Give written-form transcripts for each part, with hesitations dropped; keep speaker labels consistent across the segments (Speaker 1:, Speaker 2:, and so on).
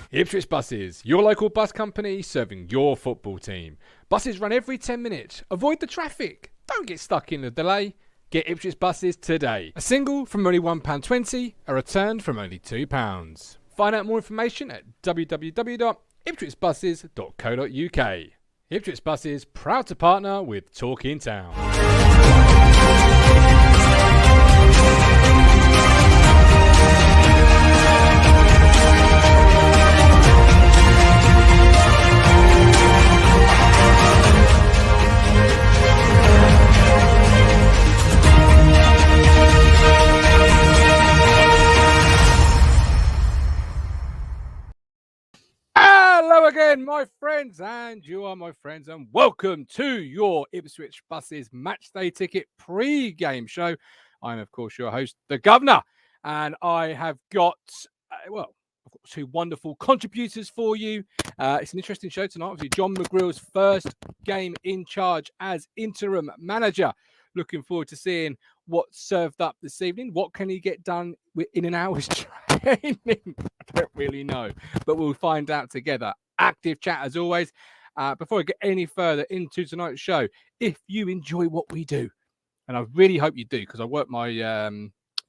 Speaker 1: Ipswich Buses, your local bus company serving your football team. Buses run every 10 minutes. Avoid the traffic. Don't get stuck in the delay. Get Ipswich Buses today. A single from only £1.20, a return from only £2. Find out more information at www.ipswichbuses.co.uk. Ipswich Buses, proud to partner with Talking Town. Hello again, my friends, and you are my friends, and welcome to your Ipswich Buses Matchday Ticket pre-game show. I'm, of course, your host, the Governor, and I have got, I've got two wonderful contributors for you. It's an interesting show tonight. Obviously, John McGreal's first game in charge as interim manager. Looking forward to seeing what's served up this evening. What can he get done in an hour's training? I don't really know, but we'll find out together. Active chat as always. Before I get any further into tonight's show, if you enjoy what we do, and I really hope you do, because I work my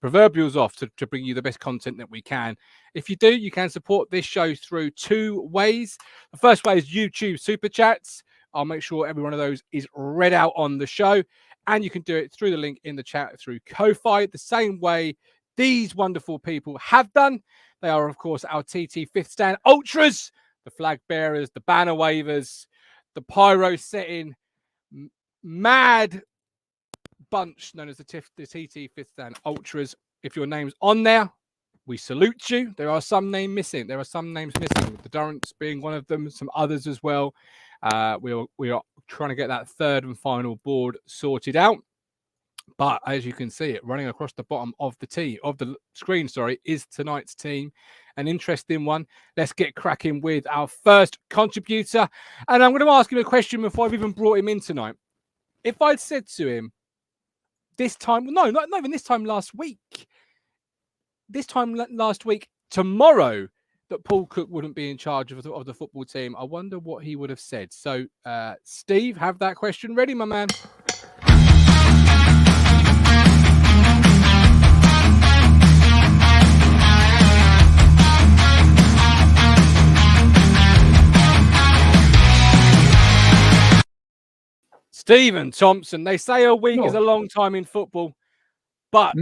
Speaker 1: proverbials off to bring you the best content that we can. If you do, you can support this show through two ways. The first way is YouTube Super Chats. I'll make sure every one of those is read out on the show. And you can do it through the link in the chat through Ko-Fi, the same way these wonderful people have done. They are, of course, our TT Fifth Stand Ultras, the flag bearers, the banner wavers, the pyro setting, mad bunch known as the TT Fifth Stand Ultras. If your name's on there, we salute you. There are some names missing. The Durrants being one of them, some others as well. We are trying to get that third and final board sorted out. But as you can see, it running across the bottom of the screen, is tonight's team. An interesting one. Let's get cracking with our first contributor. And I'm going to ask him a question before I've even brought him in tonight. If I'd said to him this time, not even this time last week, tomorrow, that Paul Cook wouldn't be in charge of the football team, I wonder what he would have said. So, Steve, have that question ready, my man. Stephen Thompson, they say a week is a long time in football, but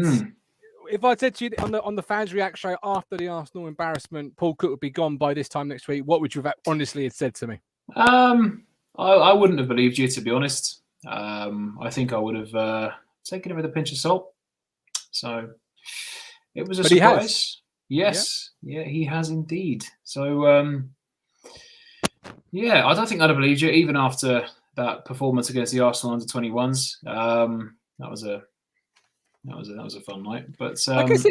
Speaker 1: if I said to you on the fans' react show after the Arsenal embarrassment, Paul Cook would be gone by this time next week, what would you have honestly said to me?
Speaker 2: I wouldn't have believed you, to be honest. I think I would have taken it with a pinch of salt. So it was a surprise. Yes, yeah, he has indeed. So I don't think I'd have believed you even after that performance against the Arsenal under-21s. That was a fun night. But
Speaker 1: I guess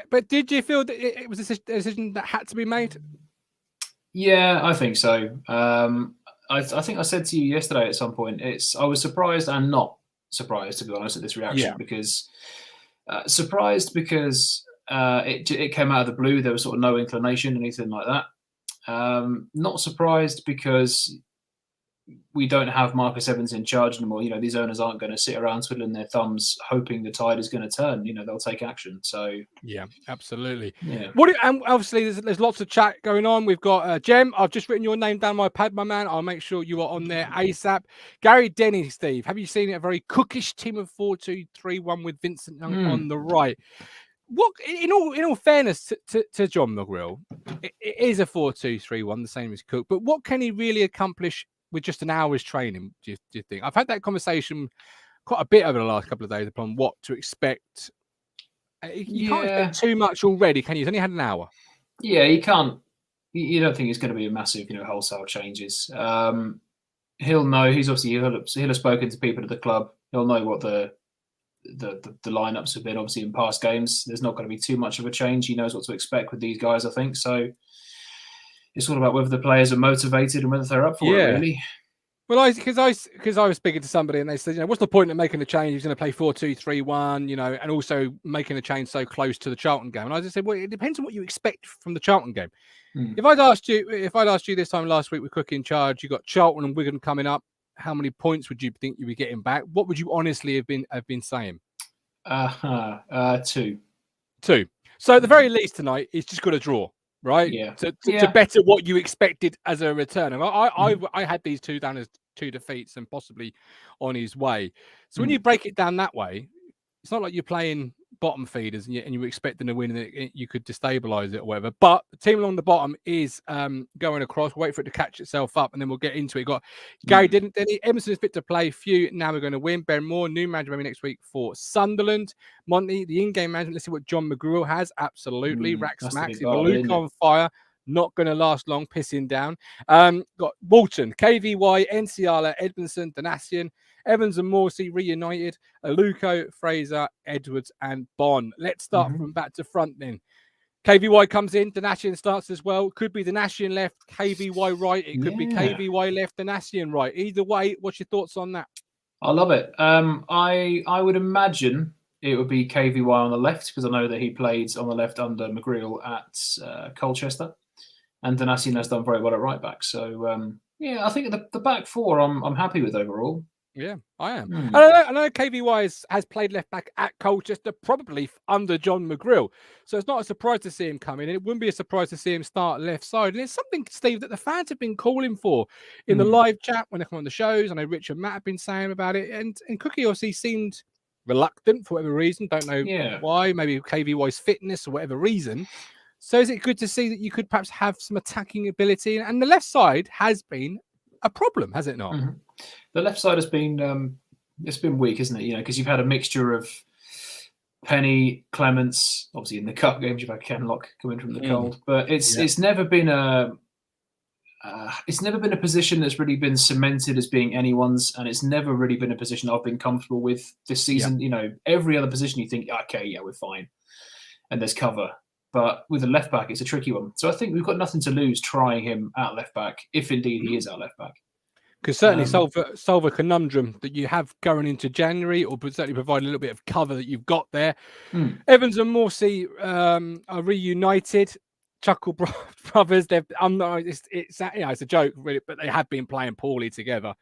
Speaker 1: But did you feel that it was a decision that had to be made?
Speaker 2: Yeah, I think so. I think I said to you yesterday at some point, I was surprised and not surprised, to be honest, at this reaction, because surprised because it came out of the blue. There was sort of no inclination, anything like that. Not surprised because we don't have Marcus Evans in charge anymore. You know, these owners aren't going to sit around twiddling their thumbs hoping the tide is going to turn. You know, they'll take action. So
Speaker 1: yeah, absolutely.
Speaker 2: Yeah.
Speaker 1: And obviously, there's lots of chat going on. We've got Jem. I've just written your name down my pad, my man. I'll make sure you are on there ASAP. Gary Denny, Steve, have you seen a very cookish team of 4-2-3-1 with Vincent Young on the right? What, in all fairness to John McGreal, it is a 4-2-3-1, the same as Cook. But what can he really accomplish with just an hour's training, do you think? I've had that conversation quite a bit over the last couple of days upon what to expect. You can't expect too much already, can you? He's only had an hour.
Speaker 2: Yeah, you can't. You don't think it's going to be a massive, wholesale changes. He'll know. He'll have spoken to people at the club. He'll know what the lineups have been. Obviously, in past games, there's not going to be too much of a change. He knows what to expect with these guys, I think. So it's all about whether the players are motivated and whether they're up for it, really.
Speaker 1: Well, because I was speaking to somebody and they said, what's the point of making a change? He's going to play 4-2-3-1, and also making a change so close to the Charlton game. And I just said, well, it depends on what you expect from the Charlton game. If I'd asked you this time last week with Cook in charge, you got Charlton and Wigan coming up, how many points would you think you were getting back? What would you honestly have been saying?
Speaker 2: 2.
Speaker 1: 2. So at the very least tonight, he's just got to draw, right?
Speaker 2: Yeah.
Speaker 1: To better what you expected as a return. And I had these 2 down as 2 defeats and possibly on his way. So when you break it down that way, it's not like you're playing bottom feeders and you were expecting to win and you could destabilize it or whatever. But the team along the bottom is going across. Wait for it to catch itself up and then we'll get into it. Got Gary didn't. Emerson is fit to play. Few now we're going to win. Ben Moore, new manager maybe next week for Sunderland. Monty, the in-game management. Let's see what John McGreal has. Absolutely. Rax Max. Luke on fire. Not going to last long. Pissing down. Got Walton, KVY, Enciala, Edmondson, Donatian, Evans and Morsey reunited, Aluko, Fraser, Edwards, and Bond. Let's start from back to front then. KVY comes in, Donatian starts as well. Could be Donatian left, KVY right. It could be KVY left, Donatian right. Either way, what's your thoughts on that?
Speaker 2: I love it. I would imagine it would be KVY on the left because I know that he played on the left under McGreal at Colchester, and Donatian has done very well at right back. So I think the back four I'm happy with overall.
Speaker 1: Yeah, I am. I know KVY has played left back at Colchester, probably under John McGreal. So it's not a surprise to see him come in. And it wouldn't be a surprise to see him start left side. And it's something, Steve, that the fans have been calling for in the live chat when they come on the shows. I know Rich and Matt have been saying about it. And Cookie obviously seemed reluctant for whatever reason. Don't know why. Maybe KVY's fitness or whatever reason. So is it good to see that you could perhaps have some attacking ability? And the left side has been a problem, has it not?
Speaker 2: The left side has been it's been weak, isn't it? Because you've had a mixture of Penny, Clements, obviously in the cup games you've had Kenlock coming from the cold, but it's never been a position that's really been cemented as being anyone's, and it's never really been a position I've been comfortable with this season. Every other position you think, okay, we're fine, and there's cover. But with a left back, it's a tricky one. So I think we've got nothing to lose trying him at left back, if indeed he is our left back.
Speaker 1: Could certainly solve a conundrum that you have going into January, or certainly provide a little bit of cover that you've got there. Evans and Morsey are reunited. Chuckle brothers. It's a joke, really, but they have been playing poorly together.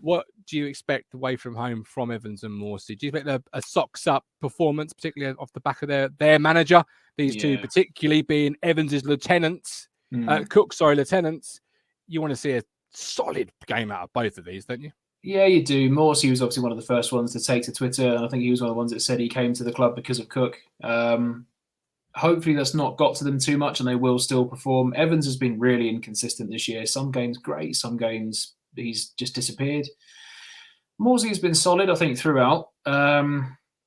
Speaker 1: What do you expect away from home from Evans and Morsey? Do you expect a socks up performance, particularly off the back of their manager? These two, particularly being Evans's lieutenants, lieutenants. You want to see a solid game out of both of these, don't you?
Speaker 2: Yeah, you do. Morsey was obviously one of the first ones to take to Twitter, and I think he was one of the ones that said he came to the club because of Cook. Hopefully that's not got to them too much and they will still perform. Evans has been really inconsistent this year. Some games great, some games he's just disappeared. Morsey has been solid, I think, throughout.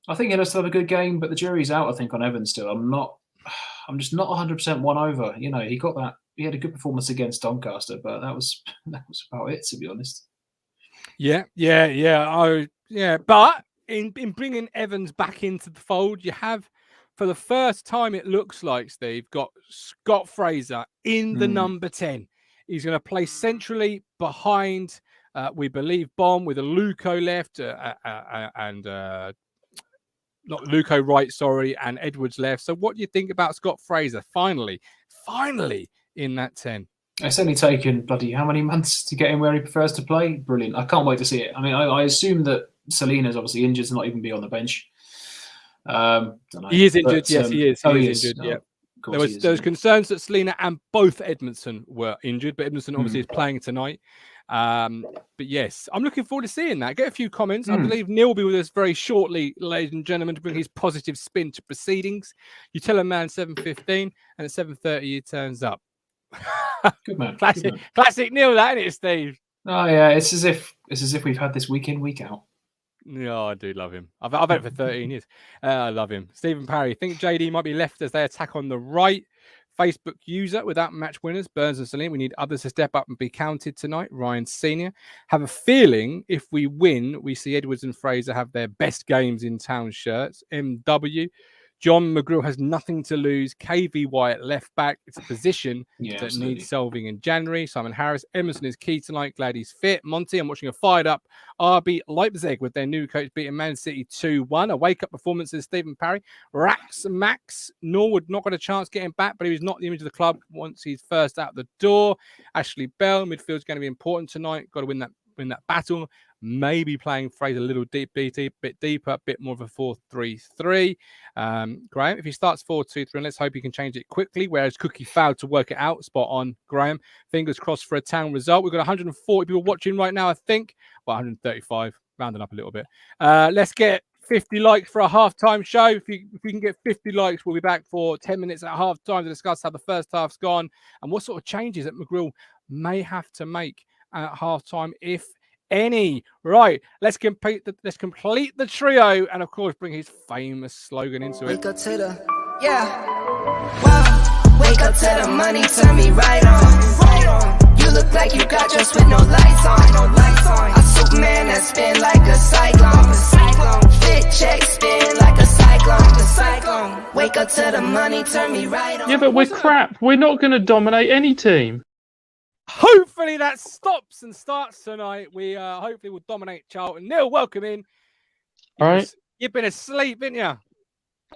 Speaker 2: I think he'll still have a good game, but the jury's out, I think, on Evans still. I'm just not 100% won over. He had a good performance against Doncaster, but that was about it, to be honest.
Speaker 1: But in bringing Evans back into the fold, you have, for the first time, it looks like, Steve, got Scott Fraser in the number 10. He's going to play centrally behind, we believe, Bomb with a Luco left and not Luco right, sorry, and Edwards left. So what do you think about Scott Fraser finally in that 10?
Speaker 2: It's only taken bloody how many months to get him where he prefers to play? Brilliant. I can't wait to see it. I mean, I assume that Salina's obviously injured to not even be on the bench. Don't know.
Speaker 1: He is injured. Yes, he is. He is injured.
Speaker 2: No,
Speaker 1: yeah. There was concerns that Salina and both Edmondson were injured, but Edmondson obviously is playing tonight. But yes, I'm looking forward to seeing that. Get a few comments. I believe Neil will be with us very shortly, ladies and gentlemen, to bring his positive spin to proceedings. You tell a man 7:15, and at 7:30 he turns up.
Speaker 2: Good man.
Speaker 1: Classic Neil, that, isn't it, Steve?
Speaker 2: Oh yeah, it's as if we've had this week in, week out.
Speaker 1: No, I do love him. I've had it for 13 years. I love him. Stephen Parry. Think JD might be left as they attack on the right. Facebook user without match winners, Burns and Celine. We need others to step up and be counted tonight. Ryan Senior. Have a feeling if we win, we see Edwards and Fraser have their best games in town shirts. MW. John McGreal has nothing to lose. KVY at left back. It's a position that
Speaker 2: absolutely.
Speaker 1: needs solving in January. Simon Harris. Emerson is key tonight. Glad he's fit. Monty, I'm watching a fired up RB Leipzig with their new coach beating Man City 2-1. A wake-up performance in Stephen Parry. Rax Max Norwood not got a chance getting back, but he was not the image of the club once he's first out the door. Ashley Bell, midfield's going to be important tonight. Got to win that battle. Maybe playing Fraser a little bit deeper, a bit more of a 4-3-3. Graham, if he starts 4-2-3, let's hope he can change it quickly, whereas Cookie failed to work it out. Spot on, Graham. Fingers crossed for a Town result. We've got 140 people watching right now, I think. Well, 135, rounding up a little bit. Let's get 50 likes for a half-time show. If we can get 50 likes, we'll be back for 10 minutes at half-time to discuss how the first half's gone and what sort of changes that McGreal may have to make at half-time, if any. Right, let's complete the trio and of course bring his famous slogan into it.
Speaker 3: Wake up to the wake up to the money, turn me right on. You look like you got dressed with no lights on. A Superman that spin like a cyclone. Fit check spin like a cyclone. Wake up to the money, turn me right on.
Speaker 4: Yeah, but we're crap. We're not going to dominate any team.
Speaker 1: Hopefully that stops and starts tonight. We hopefully will dominate Charlton. Neil, welcome in.
Speaker 4: All right.
Speaker 1: You've been asleep, haven't you?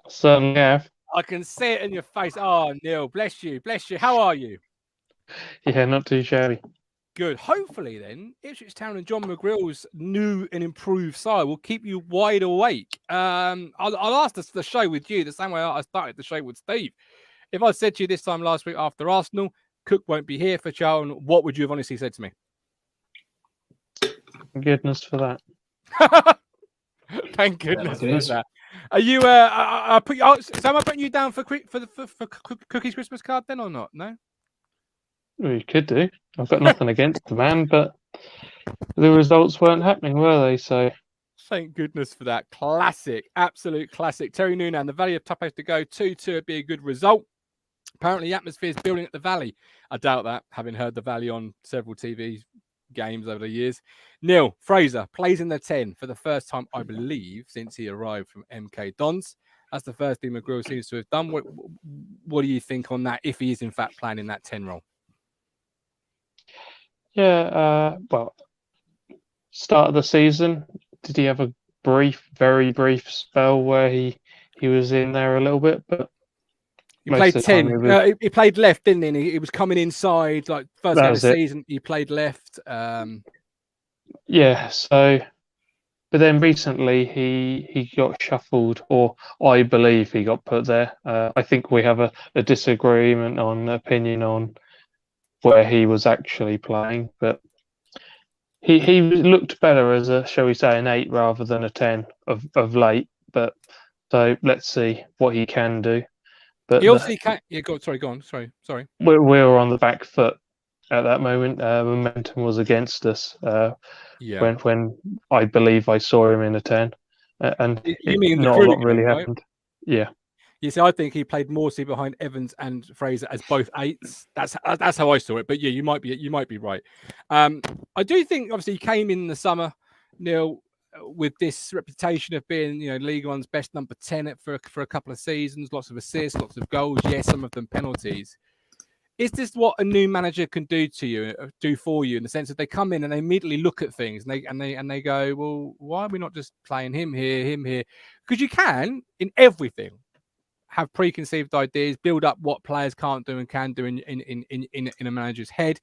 Speaker 4: Certainly have.
Speaker 1: I can see it in your face. Oh, Neil, bless you. How are you?
Speaker 4: Yeah, not too shabby.
Speaker 1: Good. Hopefully then, Ipswich Town and John McGreal's new and improved side will keep you wide awake. I'll ask the show with you the same way I started the show with Steve. If I said to you this time last week after Arsenal, Cook won't be here for Charlton, what would you have honestly said to me?
Speaker 4: Goodness for that.
Speaker 1: Thank goodness for that. Are you? So am I putting you down for Cookie's Christmas card then or not? No.
Speaker 4: Well, you could do. I've got nothing against the man, but the results weren't happening, were they? So.
Speaker 1: Thank goodness for that. Classic, absolute classic. Terry Noonan, the Valley of Tupos to go 2-2 would be a good result. Apparently, the atmosphere is building at the Valley. I doubt that, having heard the Valley on several TV games over the years. Neil Fraser plays in the 10 for the first time, I believe, since he arrived from MK Dons. That's the first thing McGreal seems to have done. What do you think on that, if he is in fact playing in that 10 role?
Speaker 4: Yeah, well, start of the season, did he have a very brief spell where he was in there a little bit, but
Speaker 1: he played 10. He played left, didn't he? He was coming inside, like first game of the season. He played left.
Speaker 4: Yeah. So, but then recently he got shuffled, or I believe he got put there. I think we have a disagreement on opinion on where he was actually playing, but he looked better as a, shall we say, an 8 rather than a 10 of late. But so let's see what he can do. But
Speaker 1: he also can't. Yeah, go on. Sorry.
Speaker 4: We were on the back foot at that moment. Momentum was against us. When I believe I saw him in a 10, and
Speaker 1: you mean
Speaker 4: not a lot really happened. Right? Yeah.
Speaker 1: You see, I think he played more so behind Evans and Fraser as both 8s. That's how I saw it. But yeah, you might be right. I do think obviously he came in the summer, Neil, with this reputation of being, League One's best number 10 for a couple of seasons, lots of assists, lots of goals, yes, some of them penalties. Is this what a new manager can do for you in the sense that they come in and they immediately look at things and they go, well, why are we not just playing him here? Because you can in everything have preconceived ideas, build up what players can't do and can do in a manager's head.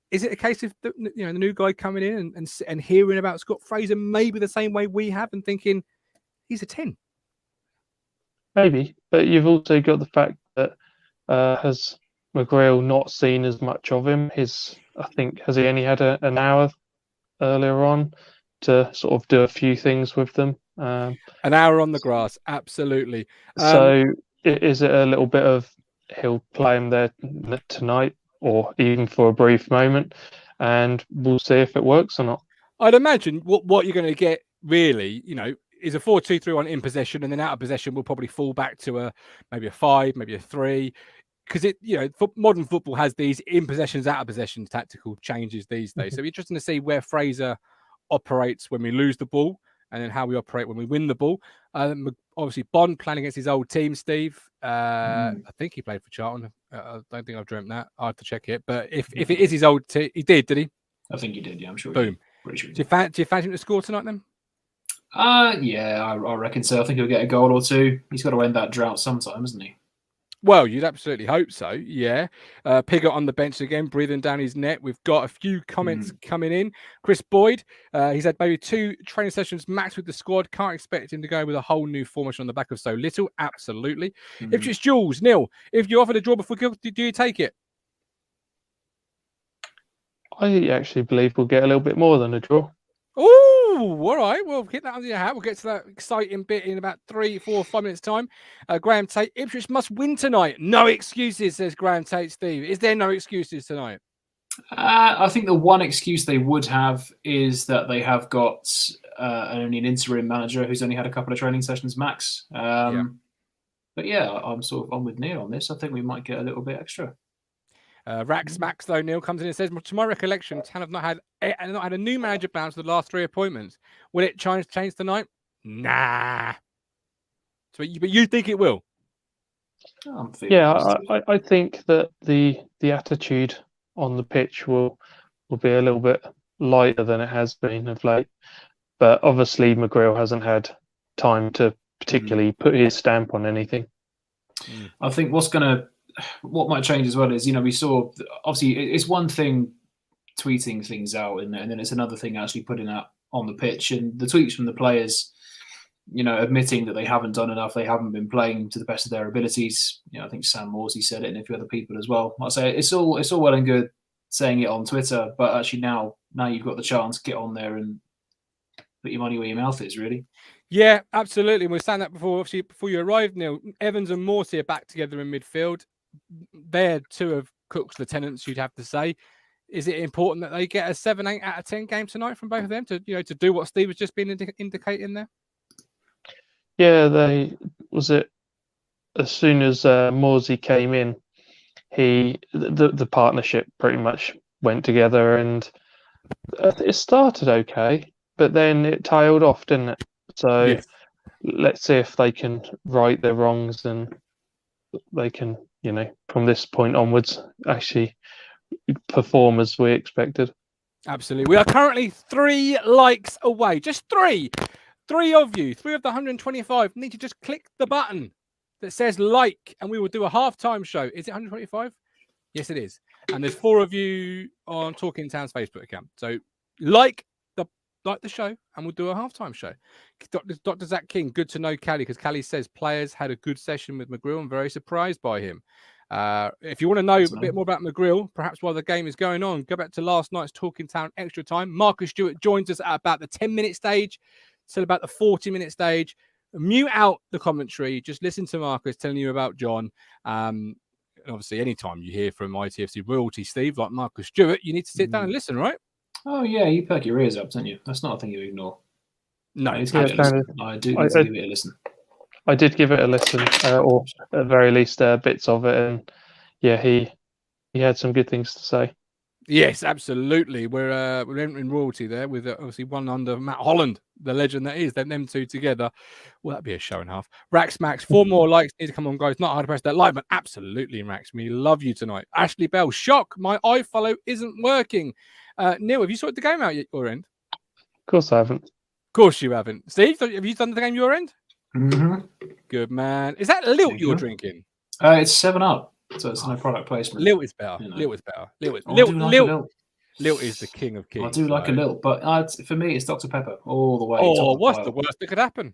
Speaker 1: Is it a case of the new guy coming in and hearing about Scott Fraser maybe the same way we have and thinking he's a 10?
Speaker 4: Maybe, but you've also got the fact that has McGreal not seen as much of him. I think, has he only had an hour earlier on to sort of do a few things with them?
Speaker 1: An hour on the grass, absolutely.
Speaker 4: So is it a little bit of he'll play him there tonight, or even for a brief moment, and we'll see if it works or not?
Speaker 1: I'd imagine what you're going to get really, is a 4-2-3-1 in possession, and then out of possession we'll probably fall back to maybe a 5, maybe a 3, because modern football has these in possessions, out of possession tactical changes these days. So it'll be interesting to see where Fraser operates when we lose the ball, and then how we operate when we win the ball. Obviously, Bond playing against his old team, Steve. I think he played for Charlton. I don't think I've dreamt that. I have to check it. But if it is his old team, he did he?
Speaker 2: I think he did. Yeah, I'm sure.
Speaker 1: Boom.
Speaker 2: Pretty sure.
Speaker 1: Do you fancy him to score tonight then?
Speaker 2: Yeah, I reckon so. I think he'll get a goal or two. He's got to end that drought sometime, hasn't he?
Speaker 1: Well, you'd absolutely hope so, yeah. Pigott on the bench again, breathing down his neck. We've got a few comments coming in. Chris Boyd, he's had maybe 2 training sessions max with the squad. Can't expect him to go with a whole new formation on the back of so little. Absolutely. If it's Jules, Neil, if you're offered a draw before kick, do you take it?
Speaker 4: I actually believe we'll get a little bit more than a draw.
Speaker 1: Oh, all right. We'll get that under your hat. We'll get to that exciting bit in about 3, 4, 5 minutes' time. Graham Tate, Ipswich must win tonight. No excuses, says Graham Tate. Steve, is there no excuses tonight?
Speaker 2: I think the one excuse they would have is that they have got only an interim manager who's only had a couple of training sessions max. But yeah, I'm sort of on with Neil on this. I think we might get a little bit extra.
Speaker 1: Rax Max though, Neil comes in and says, to my recollection, Town have not had a new manager bounce for the last 3 appointments. Will it change tonight? Nah. So, but you think it will?
Speaker 4: Yeah, I think that the attitude on the pitch will be a little bit lighter than it has been of late. But obviously, McGreal hasn't had time to particularly put his stamp on anything.
Speaker 2: I think what might change as well is, we saw, obviously, it's one thing tweeting things out, and then it's another thing actually putting that on the pitch. And the tweets from the players, admitting that they haven't done enough, they haven't been playing to the best of their abilities. I think Sam Morsey said it, and a few other people as well. I'd say it's all well and good saying it on Twitter, but actually now you've got the chance, get on there and put your money where your mouth is, really.
Speaker 1: Yeah, absolutely. And we were saying that before you arrived, Neil. Evans and Morsey are back together in midfield. They're 2 of Cook's lieutenants, you'd have to say. Is it important that they get a 7, 8 out of 10 game tonight from both of them to do what Steve has just been indicating there?
Speaker 4: Yeah, as soon as Morsey came in, the partnership pretty much went together, and it started okay, but then it tailed off, didn't it? So yes. Let's see if they can right their wrongs, and they can, from this point onwards, actually perform as we expected.
Speaker 1: Absolutely. We are currently 3 likes away. Just 3. 3 of you, 3 of the 125 need to just click the button that says like, and we will do a halftime show. Is it 125? Yes, it is. And there's 4 of you on Talking Town's Facebook account. So like the show, and we'll do a halftime show. Dr. Zach King, good to know Callie, because Callie says players had a good session with McGreal. I'm very surprised by him. If you want to know a bit more about McGreal, perhaps while the game is going on, go back to last night's Talking Town extra time. Marcus Stewart joins us at about the 10-minute stage till about the 40-minute stage. Mute out the commentary. Just listen to Marcus telling you about John. And obviously, anytime you hear from ITFC royalty, Steve, like Marcus Stewart, you need to sit down and listen, right?
Speaker 2: Oh, yeah, you perk your ears up, don't you? That's not a thing you ignore.
Speaker 1: No,
Speaker 2: I do need to give it a listen.
Speaker 4: I did give it a listen, or at the very least, bits of it, and yeah, he had some good things to say.
Speaker 1: Yes, absolutely. We're entering royalty there with obviously one under Matt Holland, the legend that is. Them 2 together. Well, that'd be a show and a half. Rax Max, 4 more likes need to come on, guys. Not hard to press that like, but absolutely, Max. We love you tonight. Ashley Bell, shock. My iFollow isn't working. Neil, have you sorted the game out at your end?
Speaker 4: Of course I haven't.
Speaker 1: Of course you haven't. Steve, have you done the game your end?
Speaker 2: Mm-hmm.
Speaker 1: Good man. Is that Lilt you're drinking?
Speaker 2: It's 7-Up, so it's no product placement.
Speaker 1: Lilt is better. Lilt is better. Lilt is the king of kings.
Speaker 2: I do like a Lilt, but for me, it's Dr. Pepper all the way.
Speaker 1: Oh, what's the worst that could happen?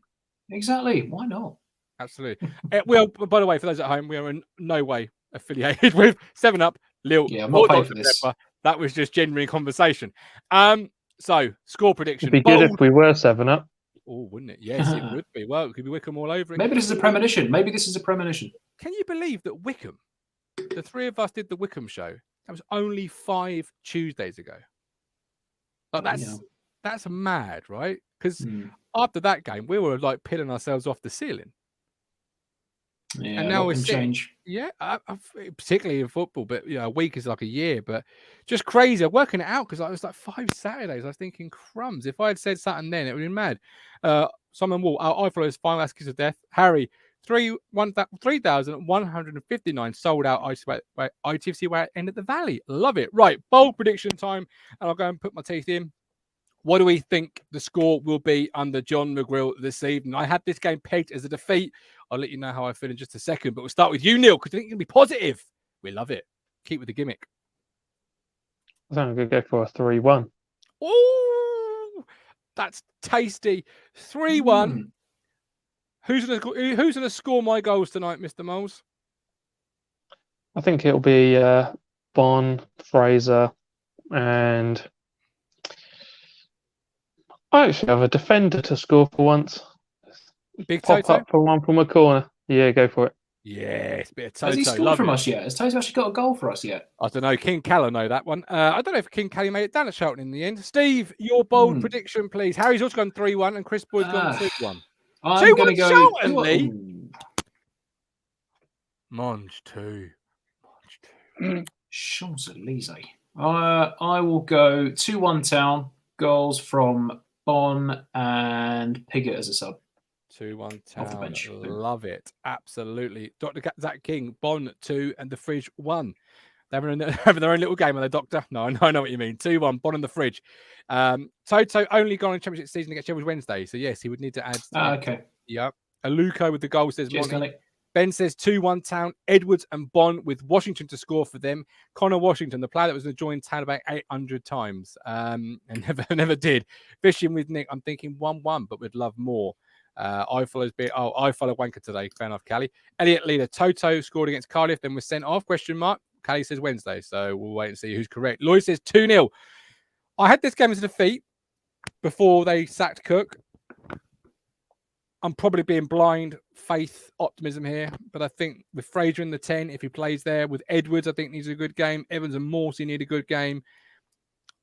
Speaker 2: Exactly. Why not?
Speaker 1: Absolutely. Well, by the way, for those at home, we are in no way affiliated with 7-Up, Lilt,
Speaker 2: I'm not paying for this.
Speaker 1: Pepper. That was just genuine conversation. So, score prediction.
Speaker 4: It'd be good if we were 7-Up.
Speaker 1: Oh, wouldn't it? Yes, it would be. Well, it could be Wickham all over it.
Speaker 2: Maybe this is a premonition. Can
Speaker 1: you believe that Wickham, the 3 of us did the Wickham show, that was only 5 Tuesdays ago? Like that's mad, right? Because after that game, we were like peeling ourselves off the ceiling.
Speaker 2: Yeah,
Speaker 1: and now
Speaker 2: what
Speaker 1: we're
Speaker 2: can change.
Speaker 1: Yeah, particularly in football, but a week is like a year. But just crazy. I'm working it out because I was like 5 Saturdays. I was thinking, crumbs. If I had said something then, it would have been mad. Simon Wall, our iFollowers finalist kiss of death. Harry, 3,159 sold out ITFC way at end of the valley. Love it. Right, bold prediction time, and I'll go and put my teeth in. What do we think the score will be under John McGreal this evening? I had this game pegged as a defeat. I'll let you know how I feel in just a second, but we'll start with you, Neil, because I think you're going to be positive. We love it. Keep with the gimmick.
Speaker 4: I think I'm going to go for a 3-1.
Speaker 1: Oh, that's tasty. 3-1. Who's going to score my goals tonight, Mr. Moles?
Speaker 4: I think it'll be Bon, Fraser, and I actually have a defender to score for once.
Speaker 1: Big
Speaker 4: Pop
Speaker 1: Toto?
Speaker 4: up for one from a corner. Yeah, go for it.
Speaker 1: Yes, bit of Toto.
Speaker 2: Has he scored from us yet? Has Toto actually got a goal for us yet?
Speaker 1: I don't know. King Calla know that one. I don't know if King Calla made it down at Charlton in the end. Steve, your bold prediction, please. Harry's also gone 3-1 and Chris Boyd's gone 2-1.
Speaker 2: I'm going to go
Speaker 1: Charlton, Lee. Monge 2.
Speaker 2: Champs-Elysees. I will go 2-1 Town. Goals from Bon and Piggott as a sub.
Speaker 1: 2-1
Speaker 2: Off the
Speaker 1: Town.
Speaker 2: bench.
Speaker 1: Love it. Absolutely. Dr. Zach King, Bon 2 and the Fridge 1. They're having their own little game, are they, Doctor? No, I know what you mean. 2-1, Bon and the Fridge. Toto only gone in Championship season against Sheffield Wednesday. So, yes, he would need to add.
Speaker 2: Okay.
Speaker 1: Yeah. Aluko with the goal says
Speaker 2: Cheers,
Speaker 1: Monty. Ben says 2-1 Town. Edwards and Bon with Washington to score for them. Connor Washington, the player that was going to join Town about 800 times and never did. Fishing with Nick, I'm thinking 1-1, but we'd love more. I follow Wanker today. Fair enough, Callie. Elliot Leader, Toto scored against Cardiff, then was sent off, ? Callie says Wednesday, so we'll wait and see who's correct. Lloyd says 2-0. I had this game as a defeat before they sacked Cook. I'm probably being blind faith optimism here, but I think with Fraser in the 10, if he plays there, with Edwards, I think needs a good game. Evans and Morsey need a good game.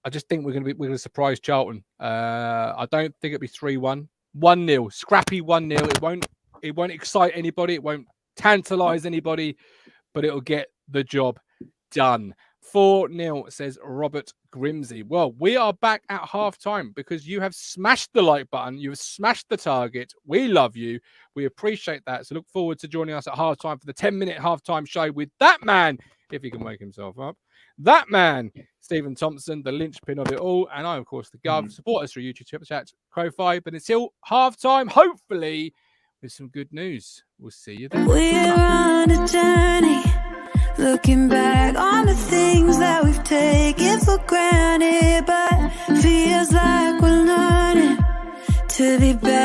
Speaker 1: I just think we're going to surprise Charlton. I don't think it'll be 3-1. 1-0, scrappy 1-0. It won't excite anybody. It won't tantalise anybody, but it'll get the job done. 4-0, says Robert Grimsey. Well, we are back at half-time because you have smashed the like button. You have smashed the target. We love you. We appreciate that. So look forward to joining us at half-time for the 10-minute half-time show with that man, if he can wake himself up. That man, Stephen Thompson, the linchpin of it all. And I, of course, the Gov. Support us through YouTube, Super Chat, Crowfy. But until half-time, hopefully, with some good news. We'll see you then.
Speaker 5: We're on a journey. Looking back on the things that we've taken for granted, but feels like we're learning to be better.